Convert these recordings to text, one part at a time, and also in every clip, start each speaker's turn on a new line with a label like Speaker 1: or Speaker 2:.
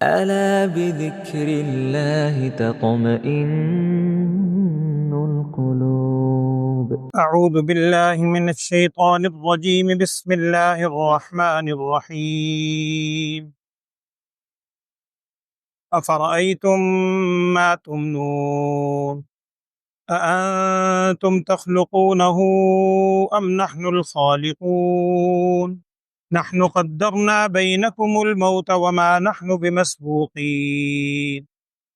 Speaker 1: ألا بذكر الله تطمئن القلوب.
Speaker 2: أعوذ بالله من الشيطان الرجيم. بسم الله الرحمن الرحيم. أفرأيتم ما تمنون أأنتم تخلقونه أم نحن الخالقون نحن قدرنا بينكم الموت وما نحن بمسبوقين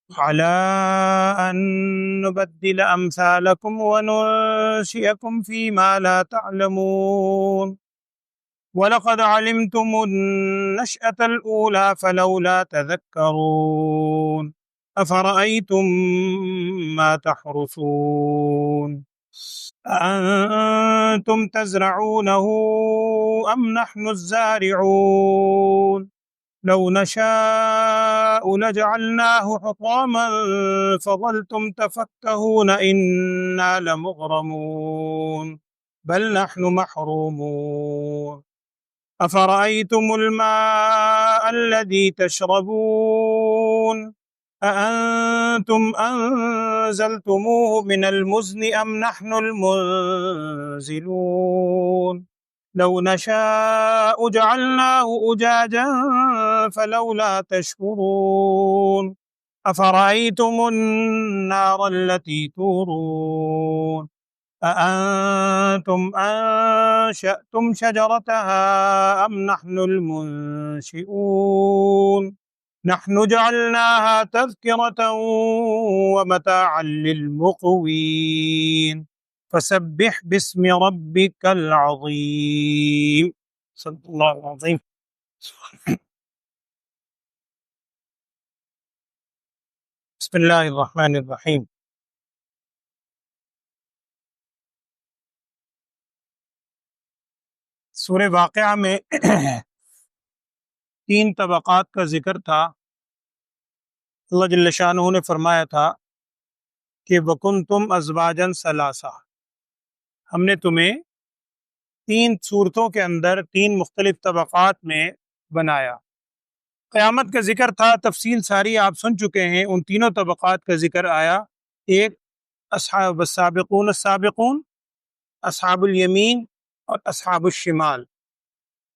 Speaker 2: على أن نبدل أمثالكم وننشئكم فيما لا تعلمون وَلَقَدْ عَلِمْتُمُ النَّشْأَةَ الْأُولَى فَلَوْلَا تَذَكَّرُونَ أَفَرَأَيْتُم مَّا تَحْرُثُونَ أَأَنتُمْ تَزْرَعُونَهُ أَمْ نَحْنُ الزَّارِعُونَ لَوْ نَشَاءُ لَجَعَلْنَاهُ حُطَامًا فَظَلْتُمْ تَفَكَّهُونَ إِنَّا لَمُغْرَمُونَ بَلْ نَحْنُ مَحْرُومُونَ أَفَرَأَيْتُمُ الْمَاءَ الَّذِي تَشْرَبُونَ أَأَنتُمْ أَنزَلْتُمُوهُ مِنَ الْمُزْنِ أَمْ نَحْنُ الْمُنزِلُونَ لَوْ نَشَاءُ جَعَلْنَاهُ أُجَاجًا فَلَوْلَا تَشْكُرُونَ أَفَرَأَيْتُمُ النَّارَ الَّتِي تُورُونَ أَأَنتُمْ أَنشَأْتُمْ شَجَرَتَهَا أَمْ نَحْنُ الْمُنشِئُونَ نَحْنُ جَعَلْنَاهَا تَذْكِرَةً وَمَتَاعًا لِلْمُقْوِينَ فَسَبِّحْ بِاسْمِ رَبِّكَ الْعَظِيمِ. صدق اللہ العظیم. بسم اللہ الرحمن الرحیم. سورہ واقعہ میں 3 طبقات کا ذکر تھا. اللہ جل شانہ نے فرمایا تھا کہ وَكُنْتُمْ أَزْوَاجًا ثَلَاثَةً، ہم نے تمہیں 3 صورتوں کے اندر 3 مختلف طبقات میں بنایا. قیامت کا ذکر تھا، تفصیل ساری آپ سن چکے ہیں. ان تینوں طبقات کا ذکر آیا. ایک اصحاب السابقون السابقون، اصحاب الیمین اور اصحاب الشمال.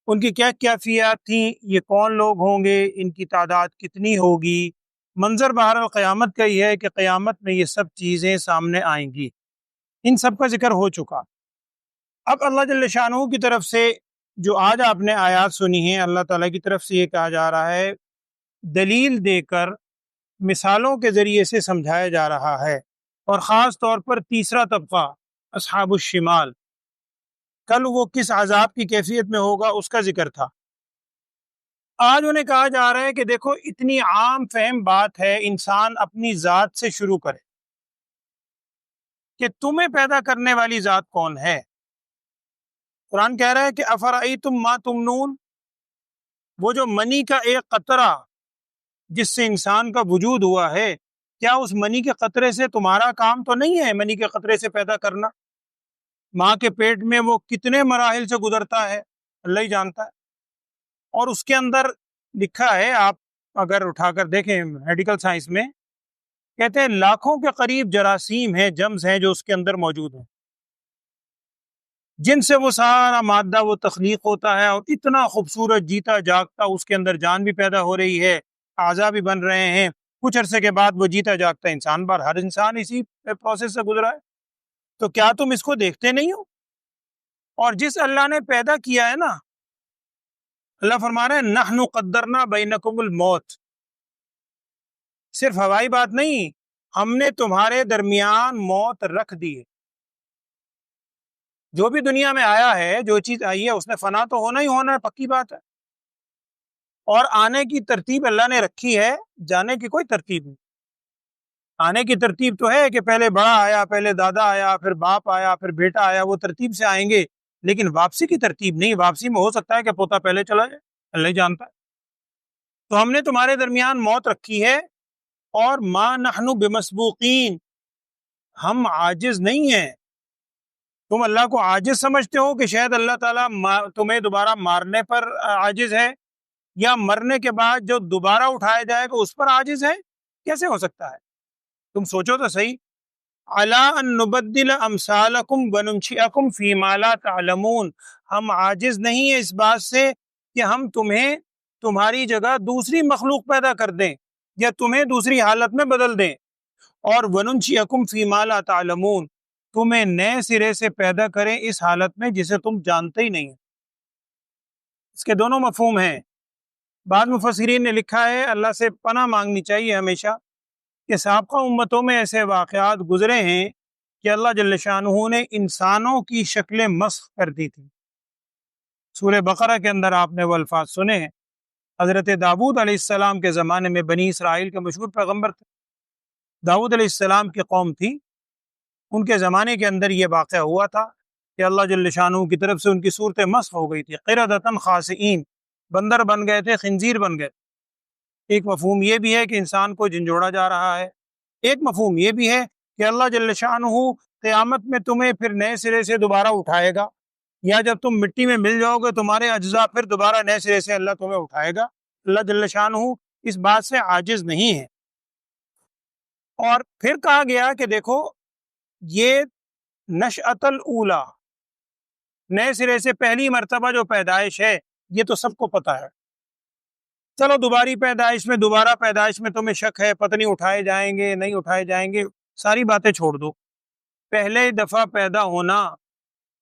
Speaker 2: ان کی کیا کیفیات تھیں، یہ کون لوگ ہوں گے، ان کی تعداد کتنی ہوگی. منظر بہرحال قیامت کا یہ ہے کہ قیامت میں یہ سب چیزیں سامنے آئیں گی. ان سب کا ذکر ہو چکا. اب اللہ جل شانہ کی طرف سے جو آج آپ نے آیات سنی ہیں، اللہ تعالیٰ کی طرف سے یہ کہا جا رہا ہے، دلیل دے کر مثالوں کے ذریعے سے سمجھایا جا رہا ہے. اور خاص طور پر تیسرا طبقہ اصحاب الشمال، کل وہ کس عذاب کی کیفیت میں ہوگا اس کا ذکر تھا. آج انہیں کہا جا رہا ہے کہ دیکھو اتنی عام فہم بات ہے، انسان اپنی ذات سے شروع کرے کہ تمہیں پیدا کرنے والی ذات کون ہے. قرآن کہہ رہا ہے کہ افرأیتم ما تمنون، وہ جو منی کا ایک قطرہ جس سے انسان کا وجود ہوا ہے، کیا اس منی کے قطرے سے تمہارا کام تو نہیں ہے منی کے قطرے سے پیدا کرنا؟ ماں کے پیٹ میں وہ کتنے مراحل سے گزرتا ہے اللہ ہی جانتا ہے. اور اس کے اندر لکھا ہے، آپ اگر اٹھا کر دیکھیں میڈیکل سائنس میں، کہتے ہیں لاکھوں کے قریب جراثیم ہیں، جرمز ہیں جو اس کے اندر موجود ہیں، جن سے وہ سارا مادہ وہ تخلیق ہوتا ہے. اور اتنا خوبصورت جیتا جاگتا اس کے اندر جان بھی پیدا ہو رہی ہے، اعضا بھی بن رہے ہیں. کچھ عرصے کے بعد وہ جیتا جاگتا انسان بار، ہر انسان اسی پروسیس سے گزرا ہے. تو کیا تم اس کو دیکھتے نہیں ہو؟ اور جس اللہ نے پیدا کیا ہے نا، اللہ فرما رہے ہیں نحن قدرنا بینکم الموت. صرف ہوائی بات نہیں، ہم نے تمہارے درمیان موت رکھ دی ہے. جو بھی دنیا میں آیا ہے، جو چیز آئی ہے، اس نے فنا تو ہونا ہی ہونا ہے، پکی بات ہے. اور آنے کی ترتیب اللہ نے رکھی ہے، جانے کی کوئی ترتیب نہیں. آنے کی ترتیب تو ہے کہ پہلے بڑا آیا، پہلے دادا آیا، پھر باپ آیا، پھر بیٹا آیا، وہ ترتیب سے آئیں گے. لیکن واپسی کی ترتیب نہیں. واپسی میں ہو سکتا ہے کہ پوتا پہلے چلا جائے، اللہ ہی جانتا ہے. تو ہم نے تمہارے درمیان موت رکھی ہے. اور ما نحن بمسبوقین، ہم عاجز نہیں ہیں. تم اللہ کو عاجز سمجھتے ہو کہ شاید اللہ تعالیٰ تمہیں دوبارہ مارنے پر عاجز ہے؟ یا مرنے کے بعد جو دوبارہ اٹھایا جائے گا اس پر عاجز ہے؟ کیسے ہو سکتا ہے؟ تم سوچو تو صحیح. علی ان نبدل امثالکم وننشئکم فی ما لا تعلمون، ہم عاجز نہیں ہیں اس بات سے کہ ہم تمہیں تمہاری جگہ دوسری مخلوق پیدا کر دیں یا تمہیں دوسری حالت میں بدل دیں، اور وننشئکم فی ما لا تعلمون، تمہیں نئے سرے سے پیدا کریں اس حالت میں جسے تم جانتے ہی نہیں. اس کے دونوں مفہوم ہیں. بعض مفسرین نے لکھا ہے اللہ سے پناہ مانگنی چاہیے ہمیشہ کہ سابقہ امتوں میں ایسے واقعات گزرے ہیں کہ اللہ جل شانہ نے انسانوں کی شکلیں مسخ کر دی تھی. سورہ بقرہ کے اندر آپ نے وہ الفاظ سنے ہیں. حضرت داؤد علیہ السلام کے زمانے میں بنی اسرائیل کے مشہور پیغمبر تھے. داؤد علیہ السلام کی قوم تھی، ان کے زمانے کے اندر یہ واقعہ ہوا تھا کہ اللہ جل شانہ کی طرف سے ان کی صورتیں مسخ ہو گئی تھی. قردۃ خاسئین، بندر بن گئے تھے، خنزیر بن گئے. ایک مفہوم یہ بھی ہے کہ انسان کو جھنجھوڑا جا رہا ہے. ایک مفہوم یہ بھی ہے کہ اللہ جل شانہ قیامت میں تمہیں پھر نئے سرے سے دوبارہ اٹھائے گا، یا جب تم مٹی میں مل جاؤ گے تمہارے اجزاء پھر دوبارہ نئے سرے سے اللہ تمہیں اٹھائے گا. اللہ جل شانہ اس بات سے عاجز نہیں ہے. اور پھر کہا گیا کہ دیکھو یہ نشأۃ الاولی، نئے سرے سے پہلی مرتبہ جو پیدائش ہے یہ تو سب کو پتہ ہے. چلو دوبارہ پیدائش میں تمہیں شک ہے، پتہ نہیں اٹھائے جائیں گے نہیں اٹھائے جائیں گے، ساری باتیں چھوڑ دو. پہلے دفعہ پیدا ہونا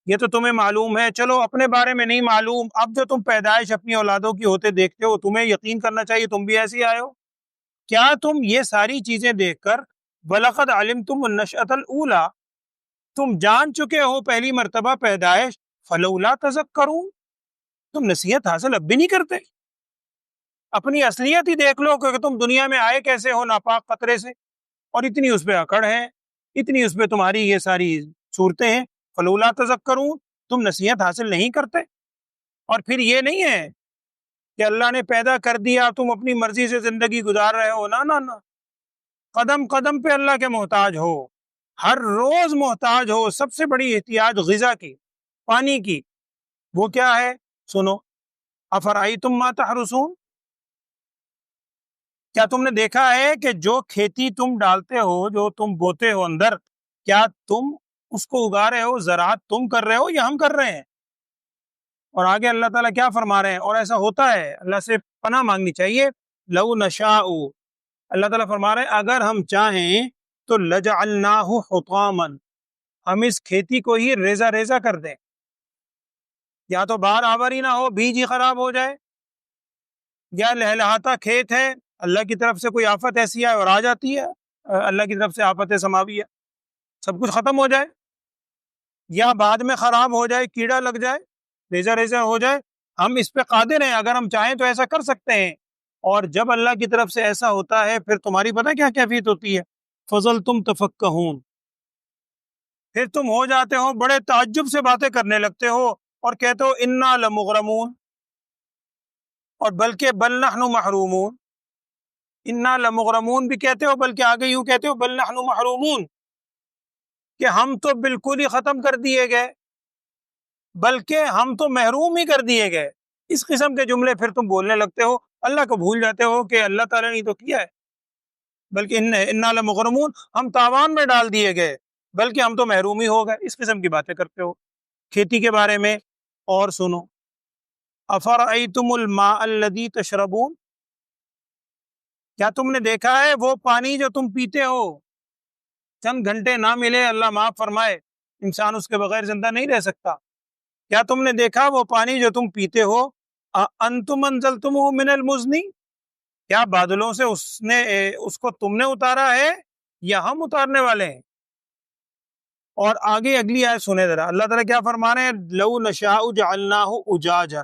Speaker 2: یہ تو تمہیں معلوم ہے، چلو اپنے بارے میں نہیں معلوم، اب جو تم پیدائش اپنی اولادوں کی ہوتے دیکھتے ہو تمہیں یقین کرنا چاہیے تم بھی ایسے ہی آئے ہو. کیا تم یہ ساری چیزیں دیکھ کر وَلَقَدْ عَلِمْتُمُ النَّشْأَةَ الْأُولَىٰ، تم جان چکے ہو پہلی مرتبہ پیدائش، فَلَوْلَا تَذَكَّرُونَ، تم نصیحت حاصل اب بھی نہیں کرتے؟ اپنی اصلیت ہی دیکھ لو کہ تم دنیا میں آئے کیسے ہو ناپاک قطرے سے، اور اتنی اس پہ اکڑ ہے، اتنی اس پہ تمہاری یہ ساری صورتیں ہیں. فلولا تذکرون، تم نصیحت حاصل نہیں کرتے. اور پھر یہ نہیں ہے کہ اللہ نے پیدا کر دیا تم اپنی مرضی سے زندگی گزار رہے ہو، نہ، قدم قدم پہ اللہ کے محتاج ہو، ہر روز محتاج ہو. سب سے بڑی احتیاج غذا کی، پانی کی، وہ کیا ہے؟ سنو، افرأیتم ما تحرثون، کیا تم نے دیکھا ہے کہ جو کھیتی تم ڈالتے ہو، جو تم بوتے ہو اندر، کیا تم اس کو اگا رہے ہو؟ زراعت تم کر رہے ہو یا ہم کر رہے ہیں؟ اور آگے اللہ تعالیٰ کیا فرما رہے ہیں؟ اور ایسا ہوتا ہے، اللہ سے پناہ مانگنی چاہیے. لو نشاء، اللہ تعالیٰ فرما رہے ہیں اگر ہم چاہیں تو لجعلناہ حطاما، ہم اس کھیتی کو ہی ریزہ ریزہ کر دیں، یا تو بار آور ہی نہ ہو، بیج ہی خراب ہو جائے، یا لہلہاتا کھیت ہے، اللہ کی طرف سے کوئی آفت ایسی ہے اور آ جاتی ہے، اللہ کی طرف سے آفت سماویہ، سب کچھ ختم ہو جائے، یا بعد میں خراب ہو جائے، کیڑا لگ جائے، ریزہ ریزہ ہو جائے. ہم اس پہ قادر ہیں، اگر ہم چاہیں تو ایسا کر سکتے ہیں. اور جب اللہ کی طرف سے ایسا ہوتا ہے پھر تمہاری پتہ کیا کیفیت ہوتی ہے؟ فضلتم تفکہون، پھر تم ہو جاتے ہو بڑے تعجب سے باتیں کرنے لگتے ہو اور کہتے ہو انا لمغرمون، اور بلکہ بل نحن محرومون. انا لمغرمون بھی کہتے ہو، بلکہ آگے یوں کہتے ہو بل نحن محرومون، کہ ہم تو بالکل ہی ختم کر دیے گئے، بلکہ ہم تو محروم ہی کر دیے گئے. اس قسم کے جملے پھر تم بولنے لگتے ہو، اللہ کو بھول جاتے ہو کہ اللہ تعالیٰ نے تو کیا ہے، بلکہ انا لمغرمون، ہم تاوان میں ڈال دیے گئے، بلکہ ہم تو محروم ہی ہو گئے. اس قسم کی باتیں کرتے ہو کھیتی کے بارے میں. اور سنو، افرأیتم الماء الذی تشربون، کیا تم نے دیکھا ہے وہ پانی جو تم پیتے ہو؟ چند گھنٹے نہ ملے، اللہ معاف فرمائے، انسان اس کے بغیر زندہ نہیں رہ سکتا. کیا تم نے دیکھا وہ پانی جو تم پیتے ہو؟ انتم انزلتموہ من المزن، کیا بادلوں سے اس کو تم نے اتارا ہے یا ہم اتارنے والے ہیں؟ اور آگے اگلی آیت سنے ذرا، اللہ تعالیٰ کیا فرما رہے ہیں؟ لو نشاء جعلناہ اجاجا،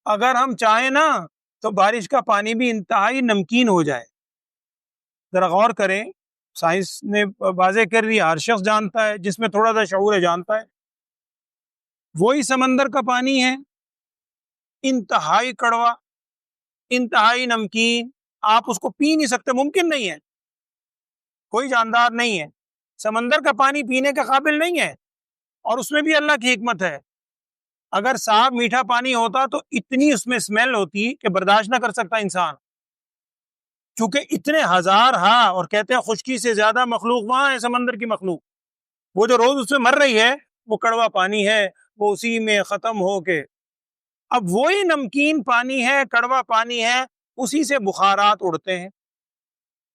Speaker 2: اگر ہم چاہیں نا تو بارش کا پانی بھی انتہائی نمکین ہو جائے. ذرا غور کریں، سائنس نے واضح کر دیا، ہر شخص جانتا ہے، جس میں تھوڑا سا شعور ہے جانتا ہے، وہی سمندر کا پانی ہے، انتہائی کڑوا، انتہائی نمکین، آپ اس کو پی نہیں سکتے، ممکن نہیں ہے، کوئی جاندار نہیں ہے، سمندر کا پانی پینے کے قابل نہیں ہے. اور اس میں بھی اللہ کی حکمت ہے، اگر صاف میٹھا پانی ہوتا تو اتنی اس میں اسمیل ہوتی کہ برداشت نہ کر سکتا انسان، چونکہ اتنے ہزار اور کہتے ہیں خشکی سے زیادہ مخلوق وہاں ہے، سمندر کی مخلوق، وہ جو روز اس میں مر رہی ہے وہ کڑوا پانی ہے، وہ اسی میں ختم ہو کے، اب وہی نمکین پانی ہے، کڑوا پانی ہے، اسی سے بخارات اڑتے ہیں،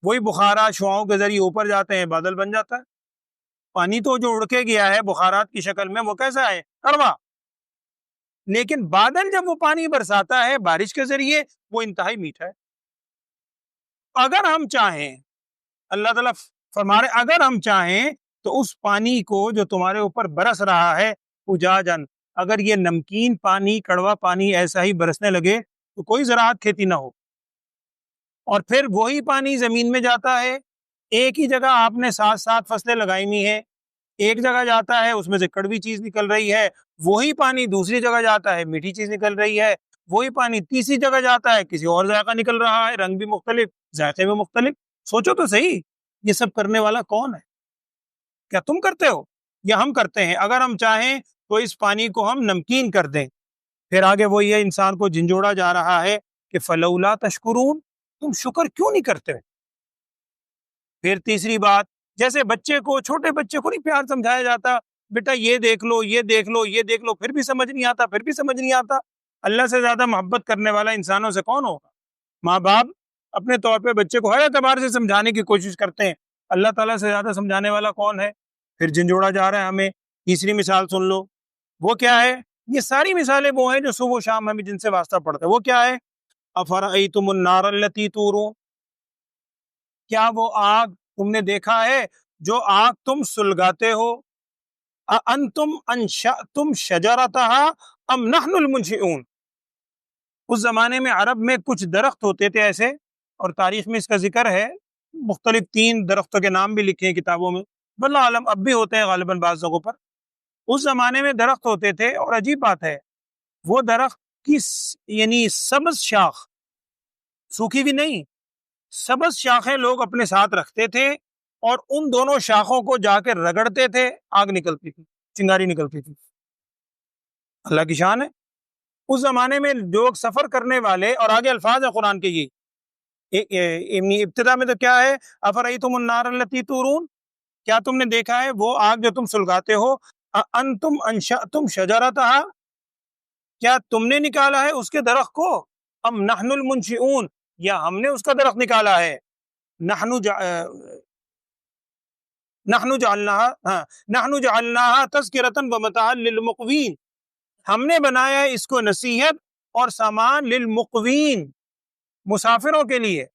Speaker 2: وہی بخارات شعاؤں کے ذریعے اوپر جاتے ہیں، بادل بن جاتا ہے۔ پانی تو جو اڑ کے گیا ہے بخارات کی شکل میں وہ کیسا ہے؟ کڑوا، لیکن بادل جب وہ پانی برساتا ہے بارش کے ذریعے وہ انتہائی میٹھا ہے۔ اگر ہم چاہیں، اللہ تعالیٰ فرما رہے اگر ہم چاہیں تو اس پانی کو جو تمہارے اوپر برس رہا ہے اجاجن، اگر یہ نمکین پانی کڑوا پانی ایسا ہی برسنے لگے تو کوئی زراعت کھیتی نہ ہو، اور پھر وہی پانی زمین میں جاتا ہے، ایک ہی جگہ آپ نے 7 فصلیں لگائی ہوئی ہیں، ایک جگہ جاتا ہے اس میں سے کڑوی چیز نکل رہی ہے، وہی پانی دوسری جگہ جاتا ہے میٹھی چیز نکل رہی ہے، وہی پانی تیسری جگہ جاتا ہے کسی اور ذائقہ نکل رہا ہے، رنگ بھی مختلف، ذائقے بھی مختلف۔ سوچو تو صحیح، یہ سب کرنے والا کون ہے؟ کیا تم کرتے ہو یا ہم کرتے ہیں؟ اگر ہم چاہیں تو اس پانی کو ہم نمکین کر دیں۔ پھر آگے وہ یہ انسان کو جھنجھوڑا جا رہا ہے کہ فلولا تشکرون، تم شکر کیوں نہیں کرتے؟ پھر تیسری بات، جیسے بچے کو، چھوٹے بچے کو نہیں پیار سمجھایا جاتا، بیٹا یہ دیکھ لو یہ دیکھ لو یہ دیکھ لو، پھر بھی سمجھ نہیں آتا، پھر بھی سمجھ نہیں آتا۔ اللہ سے زیادہ محبت کرنے والا انسانوں سے کون ہوگا؟ ماں باپ اپنے طور پہ بچے کو ہر اعتبار سے سمجھانے کی کوشش کرتے ہیں، اللہ تعالیٰ سے زیادہ سمجھانے والا کون ہے؟ پھر جھنجھوڑا جا رہا ہے ہمیں۔ تیسری مثال سن لو، وہ کیا ہے؟ یہ ساری مثالیں وہ ہیں جو صبح و شام ہمیں جن سے واسطہ پڑتا ہے۔ وہ کیا ہے؟ افرأیتم النار التی تورون، کیا وہ آگ تم نے دیکھا ہے جو آگ تم سلگاتے ہو؟ اانتم انشأتم شجرتها ام نحن المنشئون، اس زمانے میں عرب میں کچھ درخت ہوتے تھے ایسے، اور تاریخ میں اس کا ذکر ہے، مختلف 3 درختوں کے نام بھی لکھے ہیں کتابوں میں، واللہ عالم اب بھی ہوتے ہیں غالباً بعض جگہوں پر۔ اس زمانے میں درخت ہوتے تھے، اور عجیب بات ہے وہ درخت کی یعنی سبز شاخ، سوکھی بھی نہیں، سبز شاخیں لوگ اپنے ساتھ رکھتے تھے، اور ان دونوں شاخوں کو جا کے رگڑتے تھے، آگ نکلتی تھی، چنگاری نکلتی تھی۔ اللہ کی شان ہے۔ اس زمانے میں لوگ سفر کرنے والے، اور آگے الفاظ ہے قرآن کے یہ ابتدا میں تو کیا ہے؟ افرأیتم النار التی تورون، کیا تم نے دیکھا ہے وہ آگ جو تم سلگاتے ہو؟ انتم انشأتم شجرتها، کیا تم نے نکالا ہے اس کے درخت کو؟ ام نحن المنشئون، یا ہم نے اس کا درخت نکالا ہے؟ نحن جعلناها تذکرة ومتاعا للمقوین، ہم نے بنایا ہے اس کو نصیحت اور سامان، للمقوین، مسافروں کے لیے۔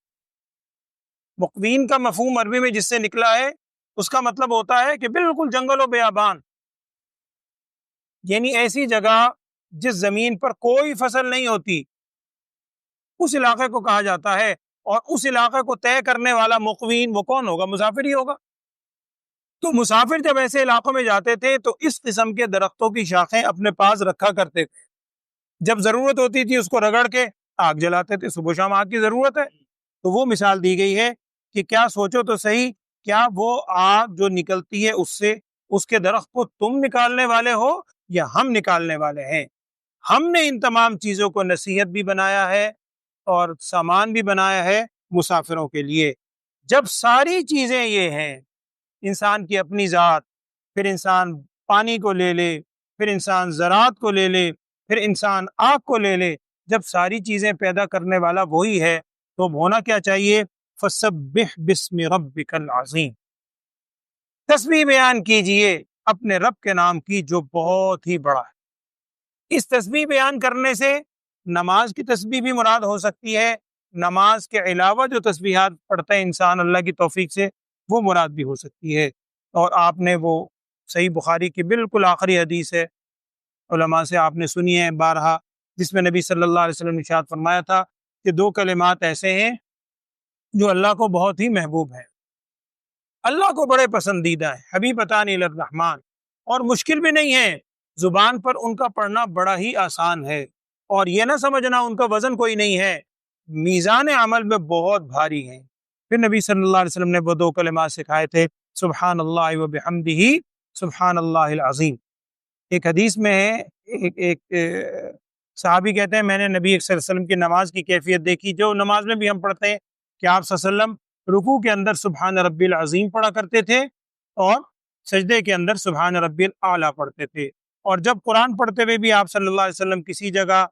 Speaker 2: مقوین کا مفہوم عربی میں جس سے نکلا ہے اس کا مطلب ہوتا ہے کہ بالکل جنگل و بیابان، یعنی ایسی جگہ جس زمین پر کوئی فصل نہیں ہوتی، اس علاقے کو کہا جاتا ہے، اور اس علاقے کو طے کرنے والا مقوین وہ کون ہوگا؟ مسافر ہی ہوگا۔ تو مسافر جب ایسے علاقوں میں جاتے تھے تو اس قسم کے درختوں کی شاخیں اپنے پاس رکھا کرتے تھے، جب ضرورت ہوتی تھی اس کو رگڑ کے آگ جلاتے تھے، صبح شام آگ کی ضرورت ہے۔ تو وہ مثال دی گئی ہے کہ کیا سوچو تو صحیح، کیا وہ آگ جو نکلتی ہے اس سے، اس کے درخت کو تم نکالنے والے ہو یا ہم نکالنے والے ہیں؟ ہم نے ان تمام چیزوں کو نصیحت بھی بنایا ہے اور سامان بھی بنایا ہے مسافروں کے لیے۔ جب ساری چیزیں یہ ہیں، انسان کی اپنی ذات، پھر انسان پانی کو لے لے، پھر انسان زراعت کو لے لے، پھر انسان آگ کو لے لے، جب ساری چیزیں پیدا کرنے والا وہی ہے تو ہونا کیا چاہیے؟ فَسَبِّحْ بِاسْمِ رَبِّكَ الْعَظِيمِ، تسبیح بیان کیجئے اپنے رب کے نام کی جو بہت ہی بڑا ہے۔ اس تسبیح بیان کرنے سے نماز کی تسبیح بھی مراد ہو سکتی ہے، نماز کے علاوہ جو تسبیحات پڑھتا ہے انسان اللہ کی توفیق سے وہ مراد بھی ہو سکتی ہے۔ اور آپ نے وہ صحیح بخاری کی بالکل آخری حدیث ہے، علماء سے آپ نے سنی ہے بارہا، جس میں نبی صلی اللہ علیہ وسلم نے ارشاد فرمایا تھا کہ 2 کلمات ایسے ہیں جو اللہ کو بہت ہی محبوب ہیں، اللہ کو بڑے پسندیدہ ہیں، حبیبتان الی الرحمن، اور مشکل بھی نہیں ہے، زبان پر ان کا پڑھنا بڑا ہی آسان ہے، اور یہ نہ سمجھنا ان کا وزن کوئی نہیں ہے، میزان عمل میں بہت بھاری ہیں۔ پھر نبی صلی اللہ علیہ وسلم نے وہ 2 کلمات سکھائے تھے، سبحان اللہ و بحمدہ، سبحان اللہ العظیم۔ ایک حدیث میں ہے، ایک صحابی کہتے ہیں میں نے نبی صلی اللہ علیہ وسلم کی نماز کی کیفیت دیکھی، جو نماز میں بھی ہم پڑھتے ہیں کہ آپ صلی اللہ علیہ وسلم رکوع کے اندر سبحان ربی العظیم پڑھا کرتے تھے اور سجدے کے اندر سبحان ربی الاعلیٰ پڑھتے تھے، اور جب قرآن پڑھتے ہوئے بھی آپ صلی اللہ علیہ وسلم کسی جگہ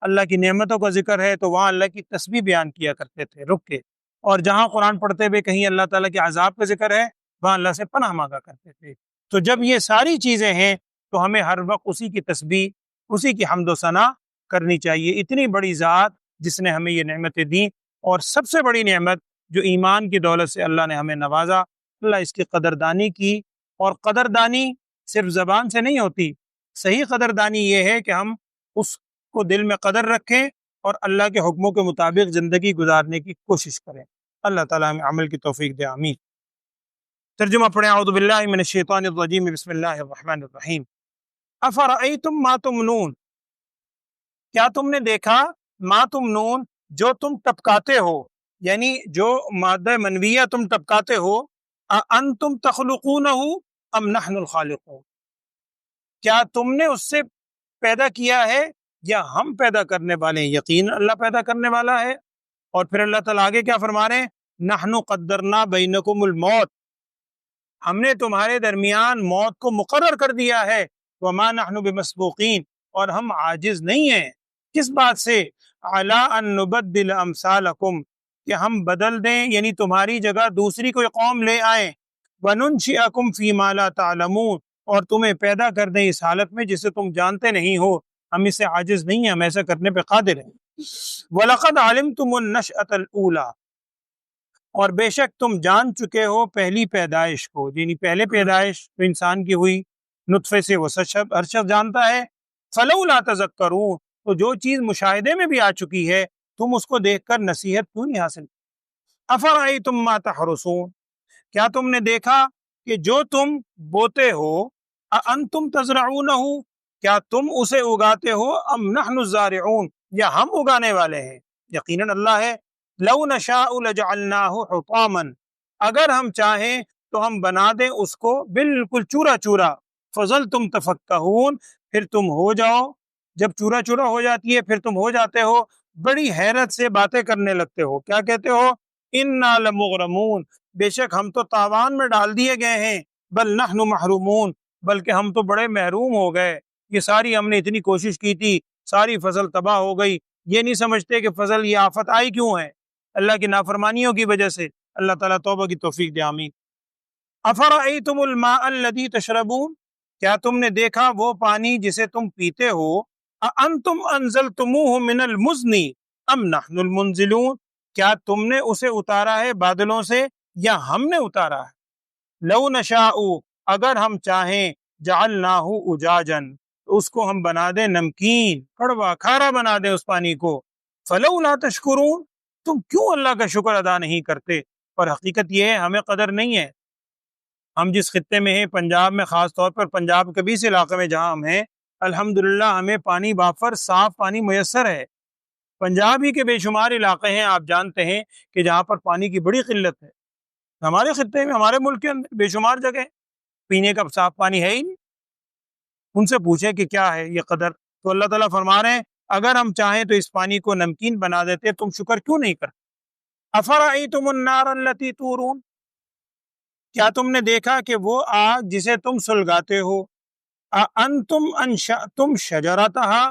Speaker 2: اللہ کی نعمتوں کا ذکر ہے تو وہاں اللہ کی تسبیح بیان کیا کرتے تھے رک کے، اور جہاں قرآن پڑھتے ہوئے کہیں اللہ تعالیٰ کے عذاب کا ذکر ہے وہاں اللہ سے پناہ مانگا کرتے تھے۔ تو جب یہ ساری چیزیں ہیں تو ہمیں ہر وقت اسی کی تسبیح، اسی کی حمد و ثنا کرنی چاہیے۔ اتنی بڑی ذات جس نے ہمیں یہ نعمتیں دیں، اور سب سے بڑی نعمت جو ایمان کی دولت سے اللہ نے ہمیں نوازا، اللہ اس کی قدردانی کی، اور قدردانی صرف زبان سے نہیں ہوتی، صحیح قدردانی یہ ہے کہ ہم اس کو دل میں قدر رکھیں اور اللہ کے حکموں کے مطابق زندگی گزارنے کی کوشش کریں۔ اللہ تعالیٰ ہمیں عمل کی توفیق دے، آمین۔ ترجمہ پڑھیں۔ اعوذ باللہ من الشیطان الرجیم، بسم اللہ الرحمن الرحیم۔ افرأیتم ما تمنون، کیا تم نے دیکھا، ما تمنون جو تم ٹپکاتے ہو، یعنی جو مادہ منویہ تم ٹپکاتے ہو، انتم تخلقونہ ام نحن الخالقون، کیا تم نے اس سے پیدا کیا ہے یا ہم پیدا کرنے والے ہیں؟ یقین اللہ پیدا کرنے والا ہے۔ اور پھر اللہ تعالیٰ آگے کیا فرما رہے ہیں؟ نحن قدرنا بینکم الموت، ہم نے تمہارے درمیان موت کو مقرر کر دیا ہے، وما نحن بمسبوقین، اور ہم عاجز نہیں ہیں کس بات سے؟ علی ان نبدل امثالکم، کہ ہم بدل دیں، یعنی تمہاری جگہ دوسری کوئی قوم لے آئیں، وننشئکم فیما لا تعلمون، اور تمہیں پیدا کر دیں اس حالت میں جسے تم جانتے نہیں ہو، ہم اس سے عاجز نہیں ہیں، ہم ایسا کرنے پہ قادر ہیں۔ وَلَقَدْ عَلِمْتُمُ النَّشْأَةَ الْأُولَى، اور بے شک تم جان چکے ہو پہلی پیدائش کو، یعنی پہلے پیدائش تو انسان کی ہوئی نطفے سے، وہ ہر شخص جانتا ہے۔ فَلَوْلَا تَذَكَّرُونَ، تو جو چیز مشاہدے میں بھی آ چکی ہے تم اس کو دیکھ کر نصیحت کیوں نہیں حاصل؟ أَفَرَأَيْتُم مَّا تَحْرُثُونَ، کیا تم نے دیکھا کہ جو تم بوتے ہو، أَأَنتُمْ تَزْرَعُونَهُ، کیا تم اسے اگاتے ہو، ام نحن الزارعون، یا ہم اگانے والے ہیں؟ یقیناً اللہ ہے۔ لو نشاء لجعلناه حطاما، اگر ہم چاہیں تو ہم بنا دیں اس کو بالکل چورا چورا، فظلتم تفکہون، پھر تم ہو جاؤ، جب چورا چورا ہو جاتی ہے پھر تم ہو جاتے ہو بڑی حیرت سے باتیں کرنے لگتے ہو، کیا کہتے ہو؟ انا لمغرمون، بے شک ہم تو تاوان میں ڈال دیے گئے ہیں، بل نحن محرومون، بلکہ ہم تو بڑے محروم ہو گئے، یہ ساری ہم نے اتنی کوشش کی تھی، ساری فصل تباہ ہو گئی، یہ نہیں سمجھتے کہ فصل یہ آفت آئی کیوں ہے؟ اللہ کی نافرمانیوں کی وجہ سے۔ اللہ تعالیٰ توبہ کی توفیق دے، آمین۔ افرأیتم الماء الذی تشربون، کیا تم نے دیکھا وہ پانی جسے تم پیتے ہو، اانتم انزلتموہ من المزن ام نحن المنزلون، کیا تم نے اسے اتارا ہے بادلوں سے یا ہم نے اتارا ہے؟ لو نشاء، اگر ہم چاہیں، جعلناہ اجاجا، اس کو ہم بنا دیں نمکین، کڑوا کھارا بنا دیں اس پانی کو، فلولا تشکرون، تم کیوں اللہ کا شکر ادا نہیں کرتے؟ اور حقیقت یہ ہے ہمیں قدر نہیں ہے۔ ہم جس خطے میں ہیں، پنجاب میں، خاص طور پر پنجاب کے بھی اس علاقے میں جہاں ہم ہیں، الحمدللہ ہمیں پانی بافر صاف پانی میسر ہے۔ پنجاب ہی کے بے شمار علاقے ہیں آپ جانتے ہیں کہ جہاں پر پانی کی بڑی قلت ہے، ہمارے خطے میں، ہمارے ملک کے اندر بے شمار جگہ پینے کا صاف پانی ہے ہی نہیں۔ ان سے پوچھیں کہ کیا ہے یہ قدر، تو اللہ تعالیٰ فرما رہے ہیں اگر ہم چاہیں تو اس پانی کو نمکین بنا دیتے، تم شکر کیوں نہیں کرتے؟ افرأیتم النار التی تورون، کیا تم نے دیکھا کہ وہ آگ جسے تم سلگاتے ہو، انتم انشأتم شجرتہا،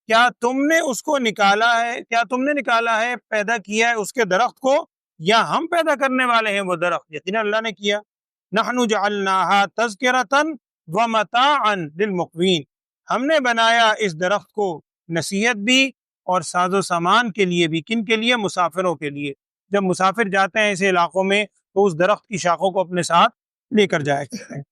Speaker 2: کیا تم نے اس کو نکالا ہے، کیا تم نے نکالا ہے، پیدا کیا ہے اس کے درخت کو، یا ہم پیدا کرنے والے ہیں وہ درخت؟ یقینا اللہ نے کیا۔ نحن جعلناہا تذکرۃ ومتاعا للمقوین، ہم نے بنایا اس درخت کو نصیحت بھی اور ساز و سامان کے لیے بھی، کن کے لیے؟ مسافروں کے لیے، جب مسافر جاتے ہیں ایسے علاقوں میں تو اس درخت کی شاخوں کو اپنے ساتھ لے کر جایا کرتے ہیں۔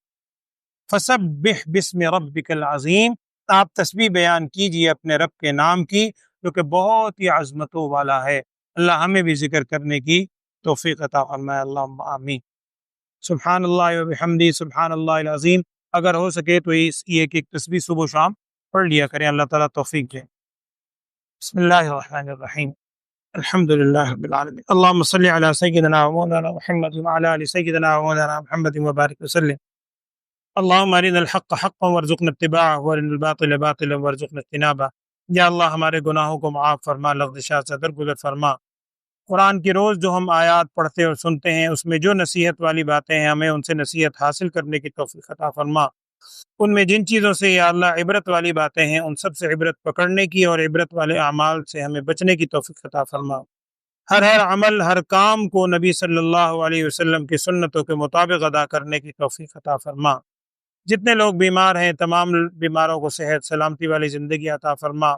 Speaker 2: فسبح باسم ربک العظیم، آپ تسبیح بیان کیجئے اپنے رب کے نام کی جو کہ بہت ہی عظمتوں والا ہے۔ اللہ ہمیں بھی ذکر کرنے کی توفیق عطا فرمائے، اللہم آمین۔ سبحان اللہ وبحمدہ، سبحان اللہ العظیم۔ اگر ہو سکے تو یہ ایک تسبیح صبح و شام پڑھ لیا کریں، اللہ تعالیٰ توفیق دے۔ بسم اللہ الرحمن الرحیم، الحمد للہ رب العالمین، اللہم صلی علی سیدنا و مولانا محمد وعلی آل سیدنا و مولانا محمد وبارک وسلم۔ اللہم ارنا الحق حقا وارزقنا اتباعہ وارنا الباطل باطلا وارزقنا اجتنابہ۔ یا اللہ ہمارے گناہوں کو معاف فرما، لغزشات سے درگزر فرما۔ قرآن کی روز جو ہم آیات پڑھتے اور سنتے ہیں اس میں جو نصیحت والی باتیں ہیں ہمیں ان سے نصیحت حاصل کرنے کی توفیق عطا فرما۔ ان میں جن چیزوں سے یا اللہ عبرت والی باتیں ہیں ان سب سے عبرت پکڑنے کی اور عبرت والے اعمال سے ہمیں بچنے کی توفیق عطا فرما۔ ہر عمل ہر کام کو نبی صلی اللہ علیہ وسلم کی سنتوں کے مطابق ادا کرنے کی توفیق عطا فرما۔ جتنے لوگ بیمار ہیں تمام بیماروں کو صحت سلامتی والی زندگی عطا فرما۔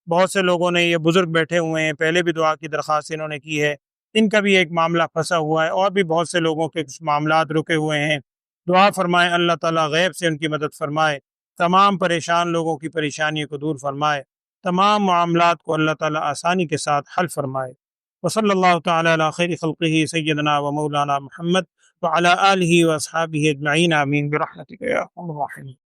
Speaker 2: بہت سے لوگوں نے، یہ بزرگ بیٹھے ہوئے ہیں، پہلے بھی دعا کی درخواست انہوں نے کی ہے، ان کا بھی ایک معاملہ پھنسا ہوا ہے، اور بھی بہت سے لوگوں کے کچھ معاملات رکے ہوئے ہیں۔ دعا فرمائیں اللہ تعالیٰ غیب سے ان کی مدد فرمائے، تمام پریشان لوگوں کی پریشانیوں کو دور فرمائے، تمام معاملات کو اللہ تعالیٰ آسانی کے ساتھ حل فرمائے۔ وصلی اللہ تعالیٰ علی خیر خلقہ سیدنا و مولانا محمد وعلی آلہ و اصحابہ اجمعین، آمین برحمتک یا ارحم الراحمین۔